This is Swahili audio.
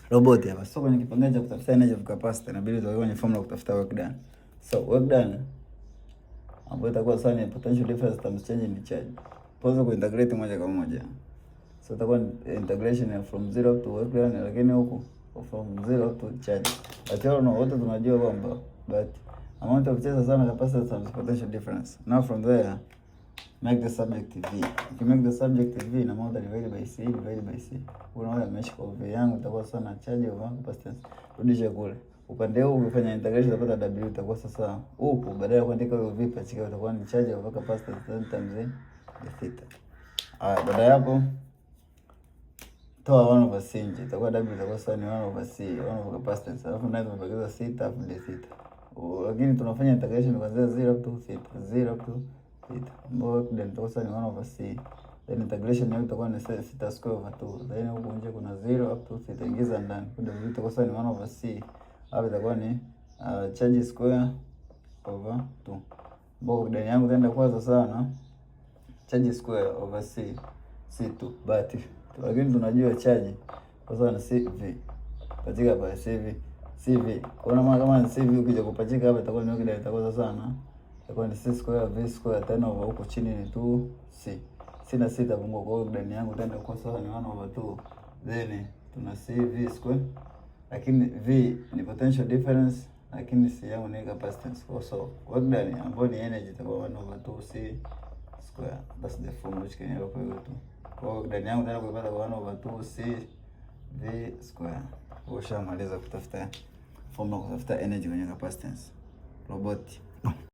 robot hapa. So kwenye kipengele cha kutafuta energy of capacitor inabidi tuwe kwenye formula kutafuta work done. So work done ambayo itakuwa sawa ni potential difference times change in charge. Tuanze kuintegrate moja kwa moja. So itakuwa integration from 0 to work done, lakini huku from 0 to charge. But you know wote tunajua kwamba but amount of charge sana capacitor times potential difference. Now from there make the subject V. If you make the subject V na amount divided by C divided by C. Unaona mesh kwa V yangu itakuwa sana charge over capacitance. Rudisha kule. Upande huu ukifanya integration utapata W itakuwa sasa huku badala ya kuandika hiyo V pachika itakuwa ni charge over capacitance times the theta. Baada ya hapo toa 1 over C nje. Itakuwa W itakuwa sasa ni 1 over C, 1 over capacitance. Alafu nayo tumebakiza theta hapo the theta. Lakini tunafanya integration kuanzia 0 to theta, 0 to theta. Work done itakuwa sasa ni 1 over C. Then integration yao itakuwa ni theta square over 2. Then huko nje kuna 0 up to theta, ingiza ndani. Kwa hiyo itakuwa sasa ni 1 over C. Hapo itakuwa ni charge square over 2. Work done yangu itaenda kwanza sana charge square over C C2 but lakini tunajua charge kwa sababu ni CV katika by CV. Kwa maana kama ni CV ukija kupachika hapa itakuwa ni work done itakuwa sana itakuwa ni C square V square tena over huko chini ni 2C. Sina sita punguka kwa work done yangu itaenda kwa sawa ni 1 over 2. Then tuna CV square lakini V ni potential difference lakini C yangu ni capacitance. So work done ambayo ni energy itakuwa 1 over 2C square. That's the formula which can help you to. Kwa hiyo ndani yangu tena kupata 1 over 2C V square. Ushamaliza kutafuta formula kutafuta energy kwenye capacitance. Robot.